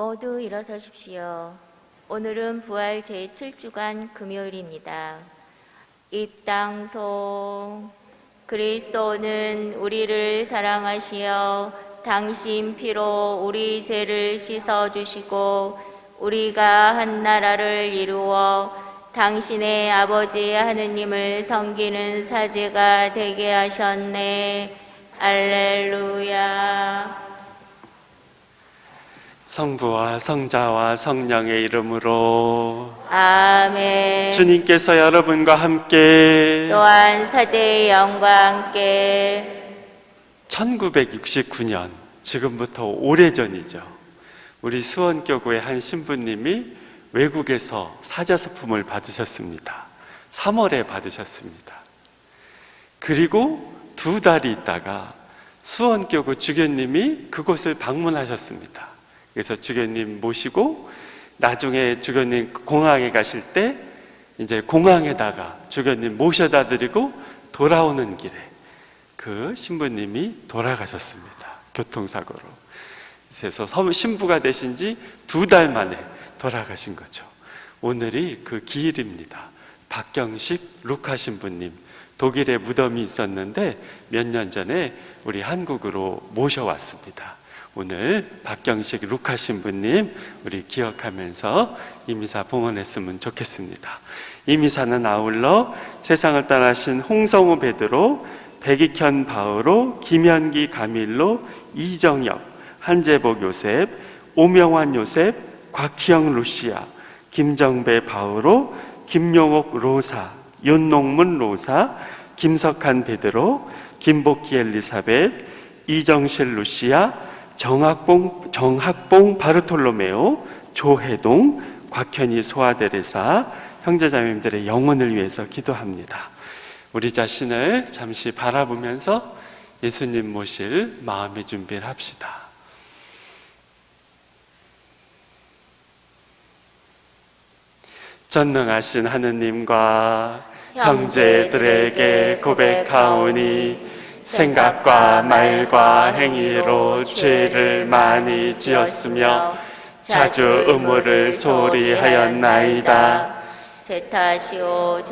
모두 일어서십시오. 오늘은 부활 제7주간 금요일입니다. 입당송. 그리스도는 우리를 사랑하시어 당신 피로 우리 죄를 씻어주시고 우리가 한 나라를 이루어 당신의 아버지 하느님을 섬기는 사제가 되게 하셨네. 알렐루야. 성부와 성자와 성령의 이름으로 아멘. 주님께서 여러분과 함께 또한 사제의 영과 함께 1969년, 지금부터 오래전이죠. 우리 수원교구의 한 신부님이 외국에서 사자서품을 받으셨습니다. 3월에 받으셨습니다. 그리고 2달이 있다가 수원교구 주교님이 그곳을 방문하셨습니다. 그래서 주교님 모시고 나중에 주교님 공항에 가실 때 이제 공항에다가 주교님 모셔다 드리고 돌아오는 길에 그 신부님이 돌아가셨습니다. 교통사고로. 그래서 신부가 되신 지 2달 만에 돌아가신 거죠. 오늘이 그 기일입니다. 박경식 루카 신부님, 독일에 무덤이 있었는데 몇 년 전에 우리 한국으로 모셔왔습니다. 오늘 박경식 루카 신부님 우리 기억하면서 이 미사 봉헌했으면 좋겠습니다. 이 미사는 아울러 세상을 떠나신 홍성우 베드로, 백익현 바오로, 김현기 가밀로, 이정혁, 한재복 요셉, 오명환 요셉, 곽희영 루시아, 김정배 바오로, 김용옥 로사, 윤농문 로사, 김석한 베드로, 김복희 엘리사벳, 이정실 루시아, 정학봉 바르톨로메오, 조혜동, 곽현희 소아데레사 형제자매님들의 영혼을 위해서 기도합니다. 우리 자신을 잠시 바라보면서 예수님 모실 마음의 준비를 합시다. 전능하신 하느님과 형제들에게 고백하오니 생각과 말과 행위로 죄를 많이 지었으며 자주 의무를 소홀히 하였나이다. 제 탓이오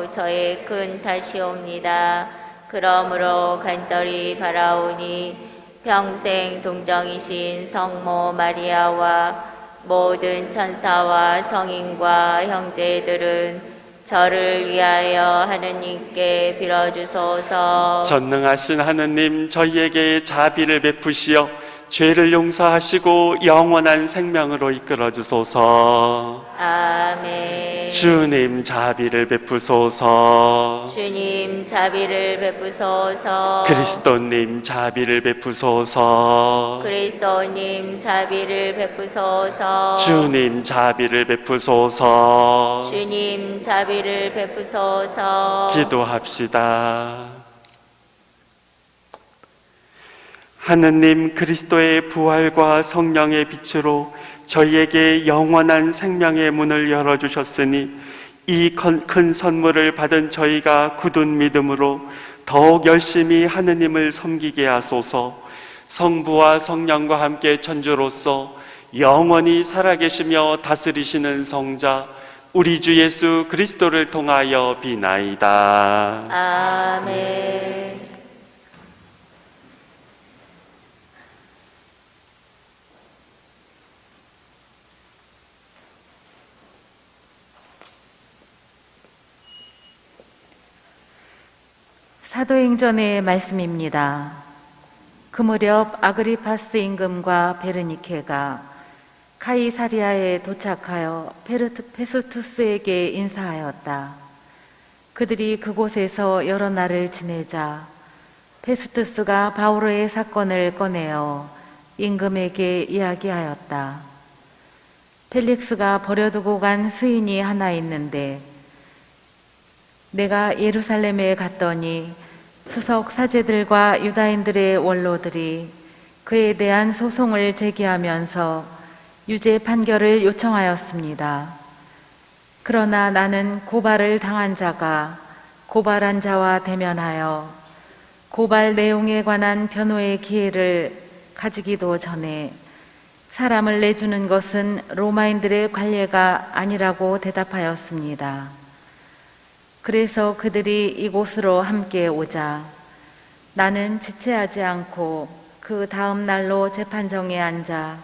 저의 큰 탓이옵니다. 그러므로 간절히 바라오니 평생 동정이신 성모 마리아와 모든 천사와 성인과 형제들은 저를 위하여 하느님께 빌어주소서. 전능하신 하느님, 저희에게 자비를 베푸시어 죄를 용서하시고 영원한 생명으로 이끌어 주소서. 아멘. 주님 자비를 베푸소서. 주님 자비를 베푸소서. 그리스도님 자비를 베푸소서. 그리스도님 자비를 베푸소서. 주님 자비를 베푸소서. 주님 자비를 베푸소서. 기도합시다. 하느님, 그리스도의 부활과 성령의 빛으로 저희에게 영원한 생명의 문을 열어주셨으니 이 큰 선물을 받은 저희가 굳은 믿음으로 더욱 열심히 하느님을 섬기게 하소서. 성부와 성령과 함께 천주로서 영원히 살아계시며 다스리시는 성자 우리 주 예수 그리스도를 통하여 비나이다. 아멘. 사도행전의 말씀입니다. 그 무렵 아그리파스 임금과 베르니케가 카이사리아에 도착하여 페스투스에게 인사하였다. 그들이 그곳에서 여러 날을 지내자 페스투스가 바오로의 사건을 꺼내어 임금에게 이야기하였다. 펠릭스가 버려두고 간 수인이 하나 있는데 내가 예루살렘에 갔더니 수석 사제들과 유다인들의 원로들이 그에 대한 소송을 제기하면서 유죄 판결을 요청하였습니다. 그러나 나는 고발을 당한 자가 고발한 자와 대면하여 고발 내용에 관한 변호의 기회를 가지기도 전에 사람을 내주는 것은 로마인들의 관례가 아니라고 대답하였습니다. 그래서 그들이 이곳으로 함께 오자 나는 지체하지 않고 그 다음 날로 재판정에 앉아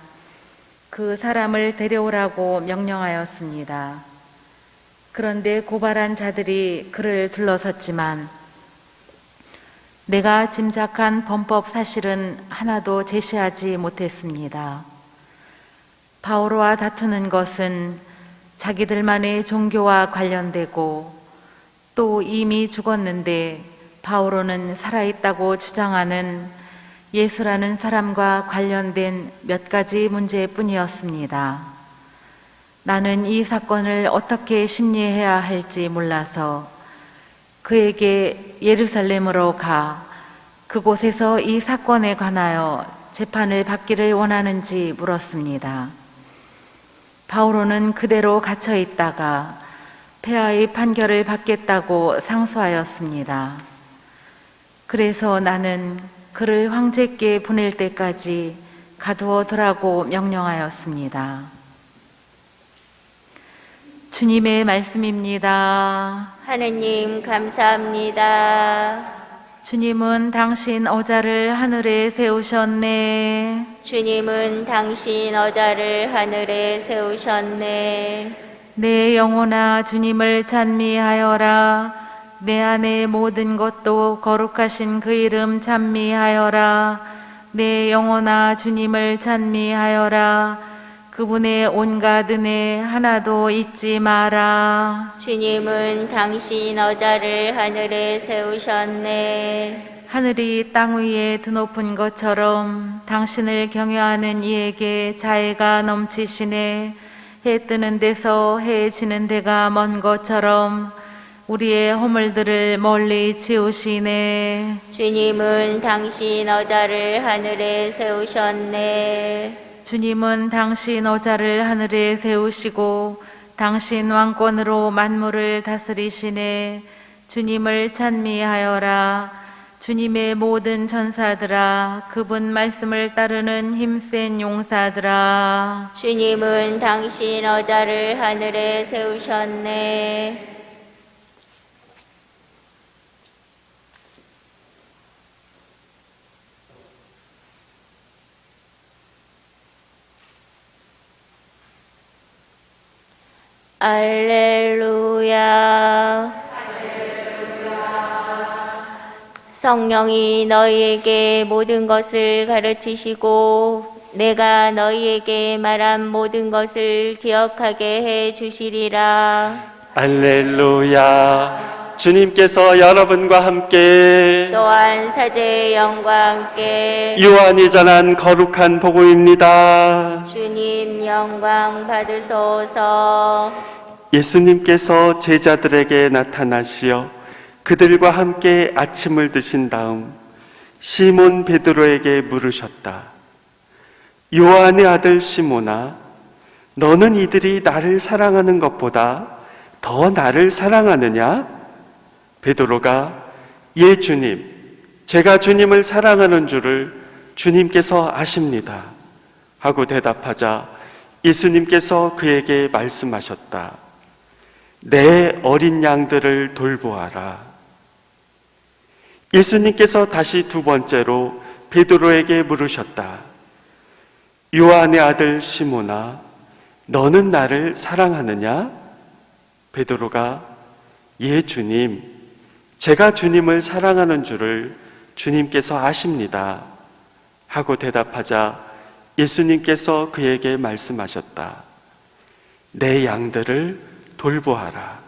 그 사람을 데려오라고 명령하였습니다. 그런데 고발한 자들이 그를 둘러섰지만 내가 짐작한 범법 사실은 하나도 제시하지 못했습니다. 바오로와 다투는 것은 자기들만의 종교와 관련되고 또 이미 죽었는데 바오로는 살아있다고 주장하는 예수라는 사람과 관련된 몇 가지 문제뿐이었습니다. 나는 이 사건을 어떻게 심리해야 할지 몰라서 그에게 예루살렘으로 가 그곳에서 이 사건에 관하여 재판을 받기를 원하는지 물었습니다. 바오로는 그대로 갇혀 있다가 폐하의 판결을 받겠다고 상소하였습니다. 그래서 나는 그를 황제께 보낼 때까지 가두어 두라고 명령하였습니다. 주님의 말씀입니다. 하느님 감사합니다. 주님은 당신 어자를 하늘에 세우셨네. 주님은 당신 어자를 하늘에 세우셨네. 내 영혼아 주님을 찬미하여라. 내 안의 모든 것도 거룩하신 그 이름 찬미하여라. 내 영혼아 주님을 찬미하여라. 그분의 온갖 은혜 하나도 잊지 마라. 주님은 당신 어자를 하늘에 세우셨네. 하늘이 땅 위에 드높은 것처럼 당신을 경외하는 이에게 자애가 넘치시네. 해 뜨는 데서 해 지는 데가 먼 것처럼 우리의 허물들을 멀리 지우시네. 주님은 당신 어자를 하늘에 세우셨네. 주님은 당신 어자를 하늘에 세우시고 당신 왕권으로 만물을 다스리시네. 주님을 찬미하여라. 주님의 모든 전사들아, 그분 말씀을 따르는 힘센 용사들아. 주님은 당신 어자를 하늘에 세우셨네. 알렐루야. 성령이 너희에게 모든 것을 가르치시고 내가 너희에게 말한 모든 것을 기억하게 해 주시리라. 할렐루야. 주님께서 여러분과 함께 또한 사제의 영과 함께 요한이 전한 거룩한 복음입니다. 주님 영광 받으소서. 예수님께서 제자들에게 나타나시어 그들과 함께 아침을 드신 다음 시몬 베드로에게 물으셨다. 요한의 아들 시몬아, 너는 이들이 나를 사랑하는 것보다 더 나를 사랑하느냐? 베드로가 예 주님, 제가 주님을 사랑하는 줄을 주님께서 아십니다 하고 대답하자 예수님께서 그에게 말씀하셨다. 내 어린 양들을 돌보아라. 예수님께서 다시 두 번째로 베드로에게 물으셨다. 요한의 아들 시몬아, 너는 나를 사랑하느냐? 베드로가 예 주님, 제가 주님을 사랑하는 줄을 주님께서 아십니다 하고 대답하자 예수님께서 그에게 말씀하셨다. 내 양들을 돌보아라.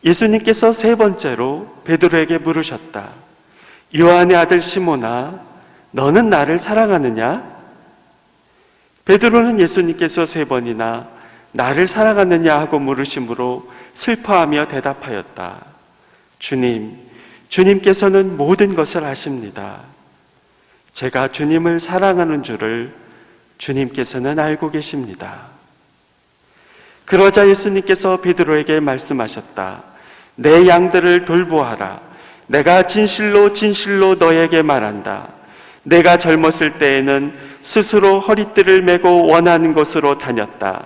예수님께서 세 번째로 베드로에게 물으셨다. 요한의 아들 시몬아, 너는 나를 사랑하느냐? 베드로는 예수님께서 세 번이나 나를 사랑하느냐 하고 물으심으로 슬퍼하며 대답하였다. 주님, 주님께서는 모든 것을 아십니다. 제가 주님을 사랑하는 줄을 주님께서는 알고 계십니다. 그러자 예수님께서 베드로에게 말씀하셨다. 내 양들을 돌보아라. 내가 진실로 진실로 너에게 말한다. 내가 젊었을 때에는 스스로 허리띠를 메고 원하는 곳으로 다녔다.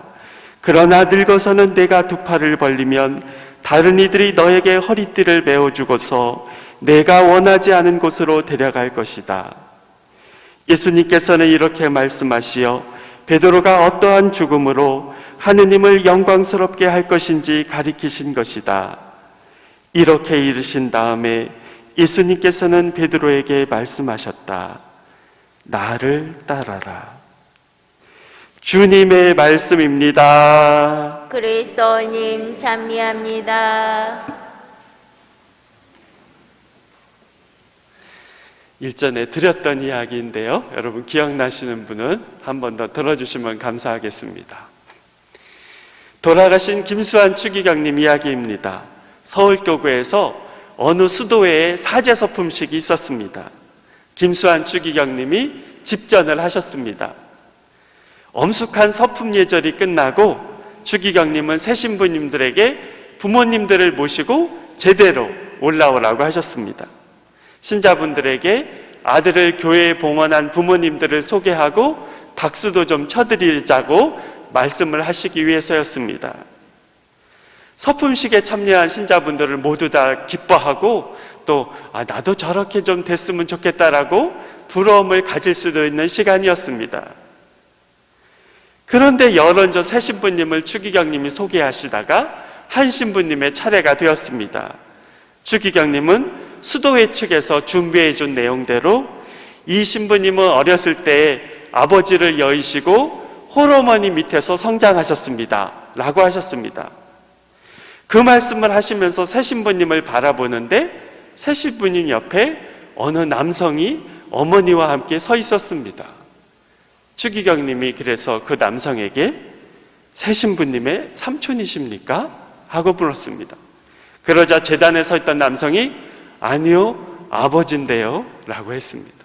그러나 늙어서는 내가 두 팔을 벌리면 다른 이들이 너에게 허리띠를 메어주고서 내가 원하지 않은 곳으로 데려갈 것이다. 예수님께서는 이렇게 말씀하시어 베드로가 어떠한 죽음으로 하느님을 영광스럽게 할 것인지 가리키신 것이다. 이렇게 이르신 다음에 예수님께서는 베드로에게 말씀하셨다. 나를 따라라. 주님의 말씀입니다. 그리스도님 찬미합니다. 일전에 드렸던 이야기인데요. 여러분 기억나시는 분은 한 번 더 들어주시면 감사하겠습니다. 돌아가신 김수환 추기경님 이야기입니다. 서울교구에서 어느 수도회에 사제서품식이 있었습니다. 김수환 추기경님이 집전을 하셨습니다. 엄숙한 서품 예절이 끝나고 추기경님은 새 신부님들에게 부모님들을 모시고 제대로 올라오라고 하셨습니다. 신자분들에게 아들을 교회에 봉헌한 부모님들을 소개하고 박수도 좀 쳐드리자고 말씀을 하시기 위해서였습니다. 서품식에 참여한 신자분들을 모두 다 기뻐하고 또 나도 저렇게 좀 됐으면 좋겠다라고 부러움을 가질 수도 있는 시간이었습니다. 그런데 열언저 새 신부님을 추기경님이 소개하시다가 한 신부님의 차례가 되었습니다. 추기경님은 수도회 측에서 준비해 준 내용대로 이 신부님은 어렸을 때 아버지를 여의시고 홀어머니 밑에서 성장하셨습니다 라고 하셨습니다. 그 말씀을 하시면서 새 신부님을 바라보는데 새 신부님 옆에 어느 남성이 어머니와 함께 서 있었습니다. 추기경님이 그래서 그 남성에게 새 신부님의 삼촌이십니까? 하고 물었습니다. 그러자 제단에 서 있던 남성이 아니요, 아버지인데요 라고 했습니다.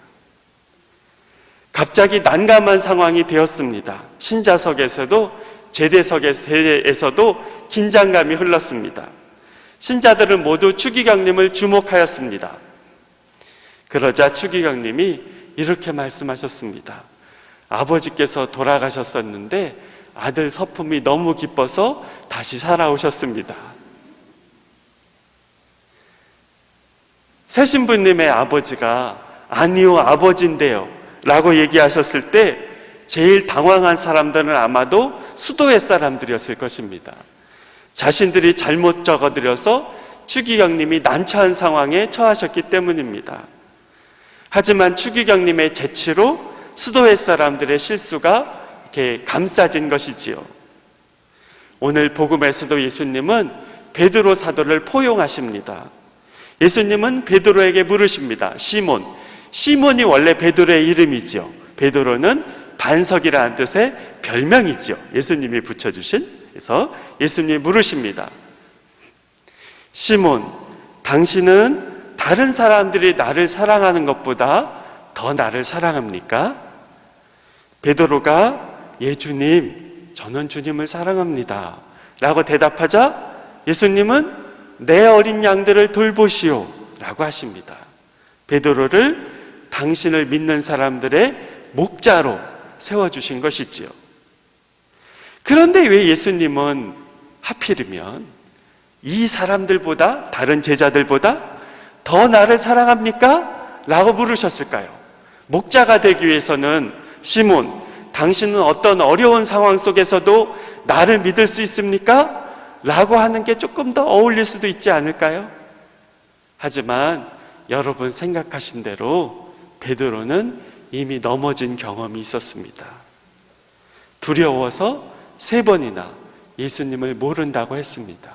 갑자기 난감한 상황이 되었습니다. 신자석에서도 제대석에서도 긴장감이 흘렀습니다. 신자들은 모두 추기경님을 주목하였습니다. 그러자 추기경님이 이렇게 말씀하셨습니다. 아버지께서 돌아가셨었는데 아들 서품이 너무 기뻐서 다시 살아오셨습니다. 새 신부님의 아버지가 아니요, 아버지인데요 라고 얘기하셨을 때 제일 당황한 사람들은 아마도 수도회 사람들이었을 것입니다. 자신들이 잘못 적어드려서 추기경님이 난처한 상황에 처하셨기 때문입니다. 하지만 추기경님의 재치로 수도회 사람들의 실수가 이렇게 감싸진 것이지요. 오늘 복음에서도 예수님은 베드로 사도를 포용하십니다. 예수님은 베드로에게 물으십니다. 시몬. 시몬이 원래 베드로의 이름이죠. 베드로는 반석이라는 뜻의 별명이죠. 예수님이 붙여주신. 그래서 예수님이 물으십니다. 시몬, 당신은 다른 사람들이 나를 사랑하는 것보다 더 나를 사랑합니까? 베드로가 예주님, 저는 주님을 사랑합니다 라고 대답하자 예수님은 내 어린 양들을 돌보시오 라고 하십니다. 베드로를 당신을 믿는 사람들의 목자로 세워주신 것이지요. 그런데 왜 예수님은 하필이면 이 사람들보다, 다른 제자들보다 더 나를 사랑합니까? 라고 물으셨을까요? 목자가 되기 위해서는 시몬, 당신은 어떤 어려운 상황 속에서도 나를 믿을 수 있습니까? 라고 하는 게 조금 더 어울릴 수도 있지 않을까요? 하지만 여러분 생각하신 대로 베드로는 이미 넘어진 경험이 있었습니다. 두려워서 3번이나 예수님을 모른다고 했습니다.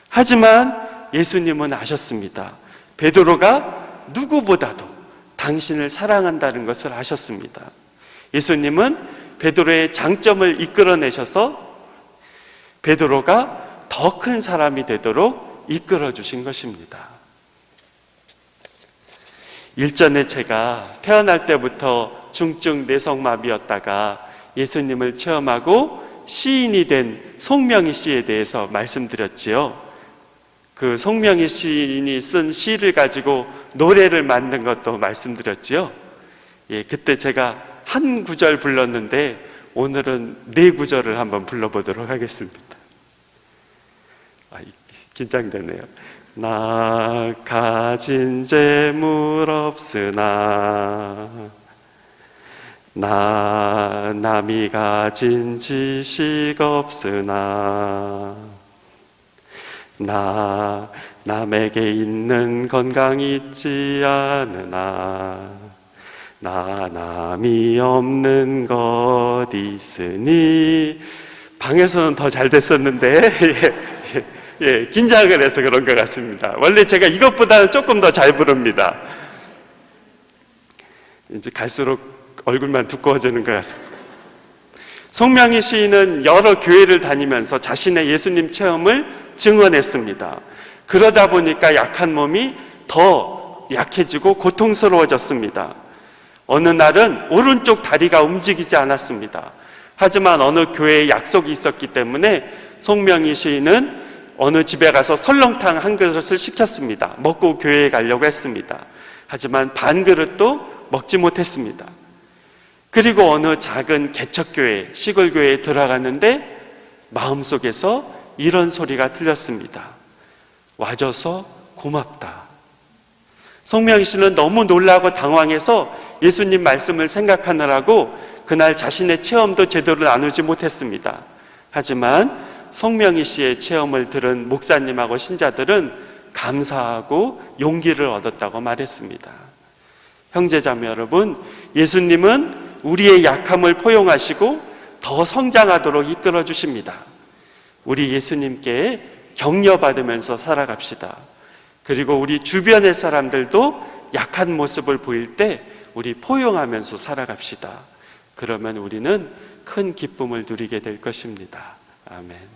하지만 예수님은 아셨습니다. 베드로가 누구보다도 당신을 사랑한다는 것을 아셨습니다. 예수님은 베드로의 장점을 이끌어내셔서 베드로가 더 큰 사람이 되도록 이끌어 주신 것입니다. 일전에 제가 태어날 때부터 중증 뇌성마비였다가 예수님을 체험하고 시인이 된 송명희 씨에 대해서 말씀드렸지요. 그 송명희 시인이 쓴 시를 가지고 노래를 만든 것도 말씀드렸지요. 예, 그때 제가 한 구절 불렀는데 오늘은 네 구절을 한번 불러보도록 하겠습니다. 긴장되네요. 나 가진 재물 없으나 나 남이 가진 지식 없으나 나 남에게 있는 건강 있지 않으나 나 남이 없는 것 있으니. 방에서는 더 잘 됐었는데 예, 긴장을 해서 그런 것 같습니다. 원래 제가 이것보다는 조금 더 잘 부릅니다. 이제 갈수록 얼굴만 두꺼워지는 것 같습니다. 송명희 시인은 여러 교회를 다니면서 자신의 예수님 체험을 증언했습니다. 그러다 보니까 약한 몸이 더 약해지고 고통스러워졌습니다. 어느 날은 오른쪽 다리가 움직이지 않았습니다. 하지만 어느 교회에 약속이 있었기 때문에 송명희 시인은 어느 집에 가서 설렁탕 한 그릇을 시켰습니다. 먹고 교회에 가려고 했습니다. 하지만 반 그릇도 먹지 못했습니다. 그리고 어느 작은 개척교회, 시골교회에 들어갔는데 마음속에서 이런 소리가 들렸습니다. 와줘서 고맙다. 송명희 씨는 너무 놀라고 당황해서 예수님 말씀을 생각하느라고 그날 자신의 체험도 제대로 나누지 못했습니다. 하지만 송명희 씨의 체험을 들은 목사님하고 신자들은 감사하고 용기를 얻었다고 말했습니다. 형제자매 여러분, 예수님은 우리의 약함을 포용하시고 더 성장하도록 이끌어 주십니다. 우리 예수님께 격려받으면서 살아갑시다. 그리고 우리 주변의 사람들도 약한 모습을 보일 때 우리 포용하면서 살아갑시다. 그러면 우리는 큰 기쁨을 누리게 될 것입니다. 아멘.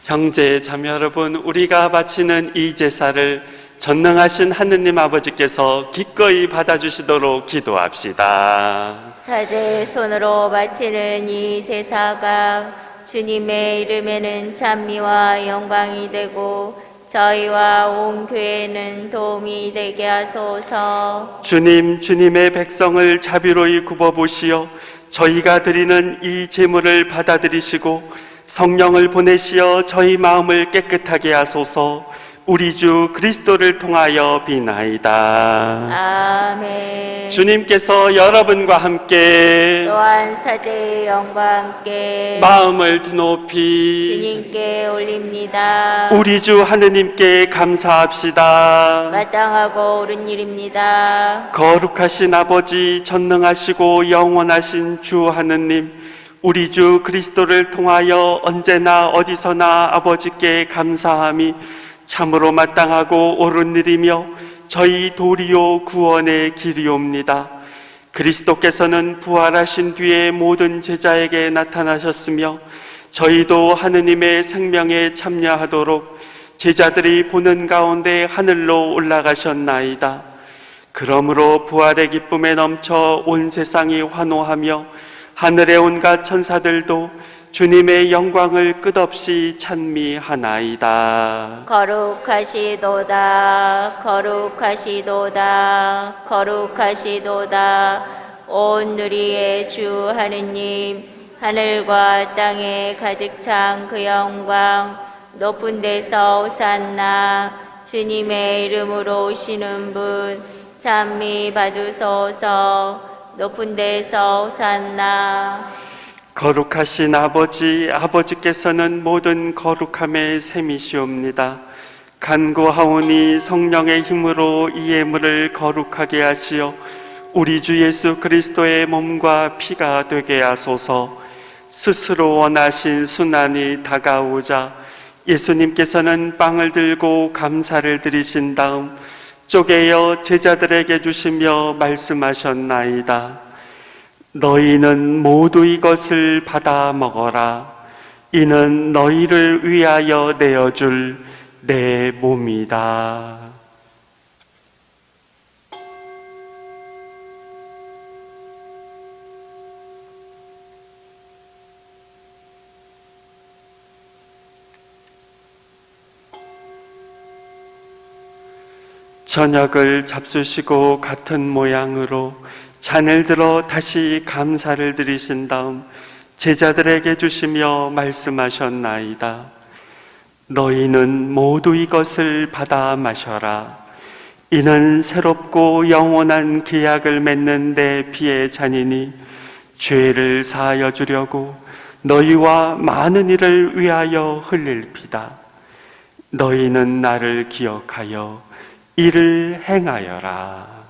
형제 자매 여러분, 우리가 바치는 이 제사를 전능하신 하느님 아버지께서 기꺼이 받아주시도록 기도합시다. 사제의 손으로 바치는 이 제사가 주님의 이름에는 찬미와 영광이 되고 저희와 온 교회는 도움이 되게 하소서. 주님의 백성을 자비로이 굽어보시어 저희가 드리는 이 제물을 받아들이시고 성령을 보내시어 저희 마음을 깨끗하게 하소서. 우리 주 그리스도를 통하여 비나이다. 아멘. 주님께서 여러분과 함께 또한 사제의 영과 함께 마음을 드높이 주님께 올립니다. 우리 주 하느님께 감사합시다. 마땅하고 옳은 일입니다. 거룩하신 아버지, 전능하시고 영원하신 주 하느님, 우리 주 그리스도를 통하여 언제나 어디서나 아버지께 감사함이 참으로 마땅하고 옳은 일이며 저희 도리요 구원의 길이옵니다. 그리스도께서는 부활하신 뒤에 모든 제자에게 나타나셨으며 저희도 하느님의 생명에 참여하도록 제자들이 보는 가운데 하늘로 올라가셨나이다. 그러므로 부활의 기쁨에 넘쳐 온 세상이 환호하며 하늘의 온갖 천사들도 주님의 영광을 끝없이 찬미하나이다. 거룩하시도다 거룩하시도다 거룩하시도다. 온 누리의 주 하느님, 하늘과 땅에 가득 찬 그 영광, 높은 데서 오산나. 주님의 이름으로 오시는 분 찬미 받으소서. 높은 데서 오산나. 거룩하신 아버지께서는 모든 거룩함의 셈이시옵니다. 간구하오니 성령의 힘으로 이 예물을 거룩하게 하시어 우리 주 예수 그리스도의 몸과 피가 되게 하소서. 스스로 원하신 순환이 다가오자 예수님께서는 빵을 들고 감사를 드리신 다음 쪼개어 제자들에게 주시며 말씀하셨나이다. 너희는 모두 이것을 받아 먹어라. 이는 너희를 위하여 내어줄 내 몸이다. 저녁을 잡수시고 같은 모양으로 잔을 들어 다시 감사를 드리신 다음 제자들에게 주시며 말씀하셨나이다. 너희는 모두 이것을 받아 마셔라. 이는 새롭고 영원한 계약을 맺는 내 피의 잔이니 죄를 사하여 주려고 너희와 많은 이를 위하여 흘릴 피다. 너희는 나를 기억하여 이를 행하여라.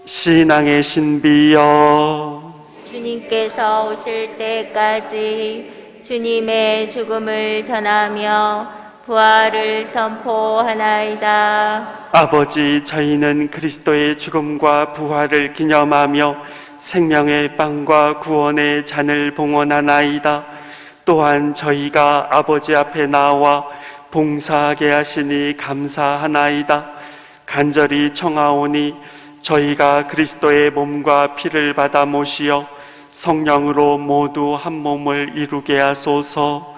신앙의 신비여, 주님께서 오실 때까지 주님의 죽음을 전하며 부활을 선포하나이다. 아버지, 저희는 그리스도의 죽음과 부활을 기념하며 생명의 빵과 구원의 잔을 봉헌하나이다. 또한 저희가 아버지 앞에 나와 봉사하게 하시니 감사하나이다. 간절히 청하오니 저희가 그리스도의 몸과 피를 받아 모시어 성령으로 모두 한 몸을 이루게 하소서.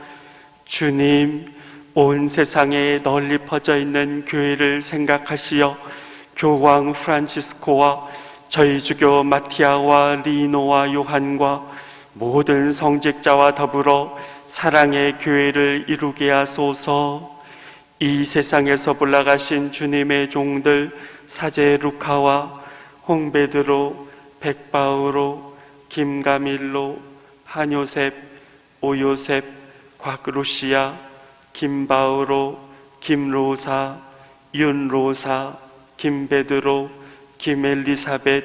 주님, 온 세상에 널리 퍼져 있는 교회를 생각하시어 교황 프란치스코와 저희 주교 마티아와 리노와 요한과 모든 성직자와 더불어 사랑의 교회를 이루게 하소서. 이 세상에서 불러가신 주님의 종들 사제 루카와 홍베드로, 백바우로, 김가밀로, 한요셉, 오요셉, 곽루시아, 김바우로, 김로사, 윤로사, 김베드로, 김엘리사벳,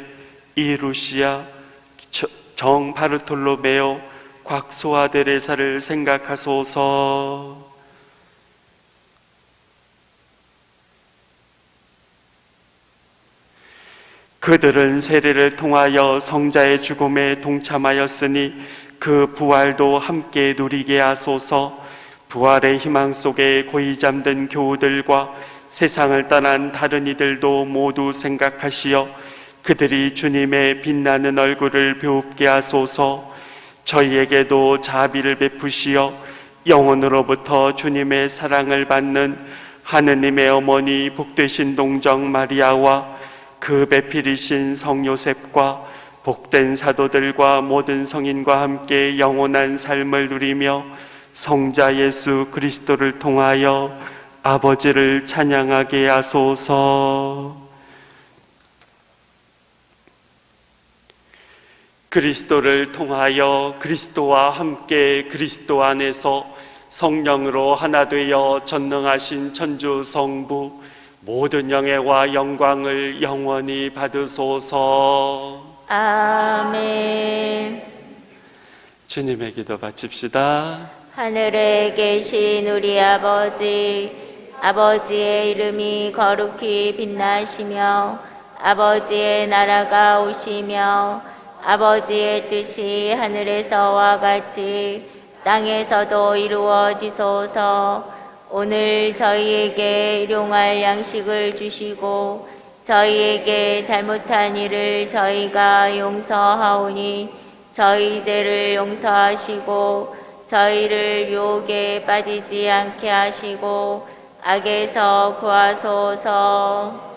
이루시아, 정바르톨로메오, 곽소아데레사를 생각하소서. 그들은 세례를 통하여 성자의 죽음에 동참하였으니 그 부활도 함께 누리게 하소서. 부활의 희망 속에 고이 잠든 교우들과 세상을 떠난 다른 이들도 모두 생각하시어 그들이 주님의 빛나는 얼굴을 배웁게 하소서. 저희에게도 자비를 베푸시어 영혼으로부터 주님의 사랑을 받는 하느님의 어머니 복되신 동정 마리아와 그 배필이신 성요셉과 복된 사도들과 모든 성인과 함께 영원한 삶을 누리며 성자 예수 그리스도를 통하여 아버지를 찬양하게 하소서. 그리스도를 통하여 그리스도와 함께 그리스도 안에서 성령으로 하나 되어 전능하신 천주 성부 모든 영예와 영광을 영원히 받으소서. 아멘. 주님의 기도 바칩시다. 하늘에 계신 우리 아버지, 아버지의 이름이 거룩히 빛나시며 아버지의 나라가 오시며 아버지의 뜻이 하늘에서와 같이 땅에서도 이루어지소서. 오늘 저희에게 일용할 양식을 주시고 저희에게 잘못한 일을 저희가 용서하오니 저희 죄를 용서하시고 저희를 유혹에 빠지지 않게 하시고 악에서 구하소서.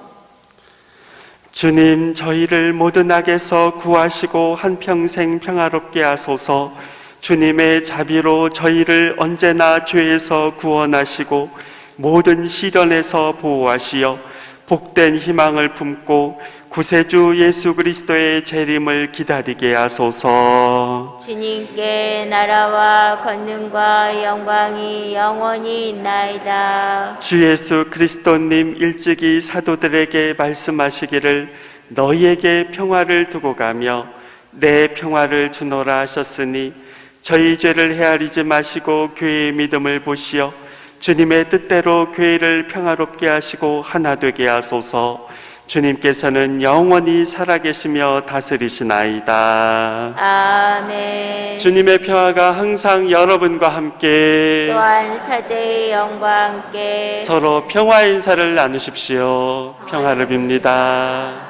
주님, 저희를 모든 악에서 구하시고 한평생 평화롭게 하소서. 주님의 자비로 저희를 언제나 죄에서 구원하시고 모든 시련에서 보호하시어 복된 희망을 품고 구세주 예수 그리스도의 재림을 기다리게 하소서. 주님께 나라와 권능과 영광이 영원히 있나이다. 주 예수 그리스도님 일찍이 사도들에게 말씀하시기를 너희에게 평화를 두고 가며 내 평화를 주노라 하셨으니 저희 죄를 헤아리지 마시고 교회의 믿음을 보시어 주님의 뜻대로 교회를 평화롭게 하시고 하나 되게 하소서. 주님께서는 영원히 살아계시며 다스리시나이다. 아멘. 주님의 평화가 항상 여러분과 함께 또한 사제의 영광과 함께 서로 평화 인사를 나누십시오. 평화를 빕니다.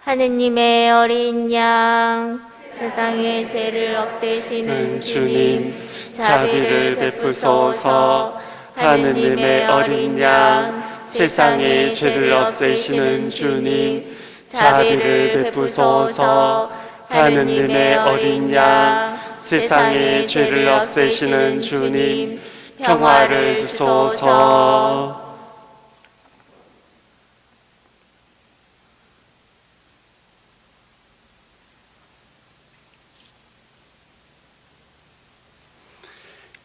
하느님의 어린 양, 세상의 죄를 없애시는 주님, 자비를 베푸소서. 하느님의 어린 양, 세상의 죄를 없애시는 주님, 자비를 베푸소서. 하느님의 어린 양, 세상의 죄를 없애시는 주님, 평화를 주소서.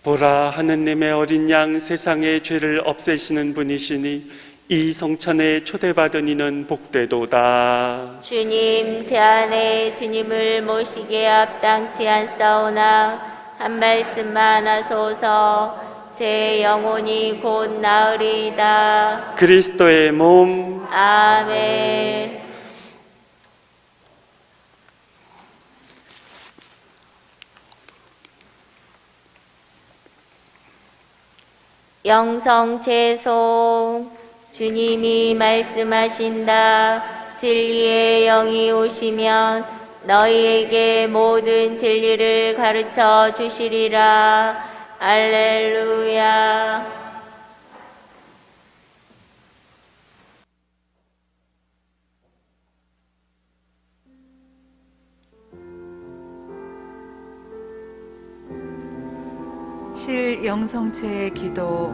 보라, 하느님의 어린 양, 세상의 죄를 없애시는 분이시니 이 성찬에 초대받은 이는 복되도다. 주님, 제 안에 주님을 모시기에 합당치 않사오나 한 말씀만 하소서. 제 영혼이 곧 나으리이다. 그리스도의 몸, 아멘. 영성채송. 주님이 말씀하신다. 진리의 영이 오시면 너희에게 모든 진리를 가르쳐 주시리라. 알렐루야. 실 영성체의 기도.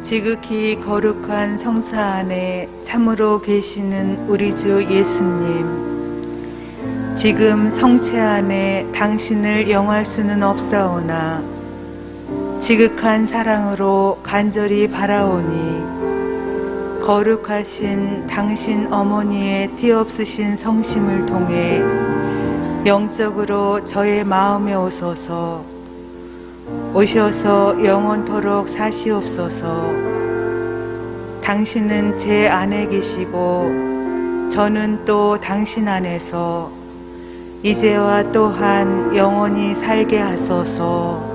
지극히 거룩한 성사 안에 참으로 계시는 우리 주 예수님, 지금 성체 안에 당신을 영할 수는 없사오나 지극한 사랑으로 간절히 바라오니 거룩하신 당신 어머니의 티없으신 성심을 통해 영적으로 저의 마음에 오셔서 영원토록 사시옵소서. 당신은 제 안에 계시고 저는 또 당신 안에서 이제와 또한 영원히 살게 하소서.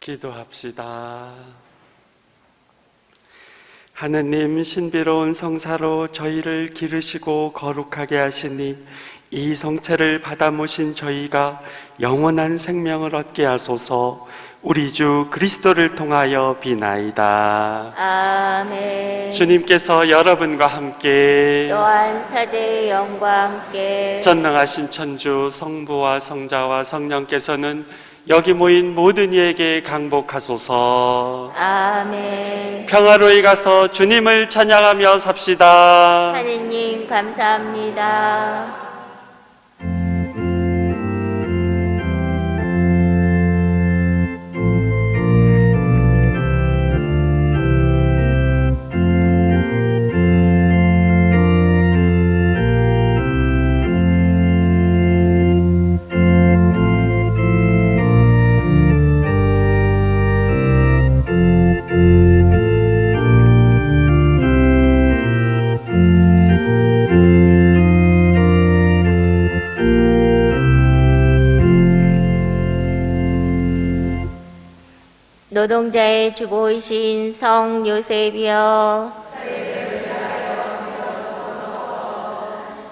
기도합시다. 하느님, 신비로운 성사로 저희를 기르시고 거룩하게 하시니 이 성체를 받아 모신 저희가 영원한 생명을 얻게 하소서. 우리 주 그리스도를 통하여 비나이다. 아멘. 주님께서 여러분과 함께 또한 사제의 영과 함께 전능하신 천주 성부와 성자와 성령께서는 여기 모인 모든 이에게 강복하소서. 아멘. 평화로이 가서 주님을 찬양하며 삽시다. 하느님 감사합니다. 노동자의 주보이신 성 요셉이여,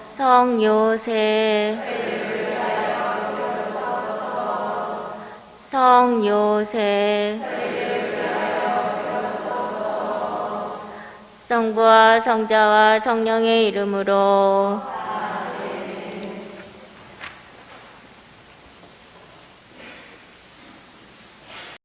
성 요셉, 성 요셉, 성부와 성자와 성령의 이름으로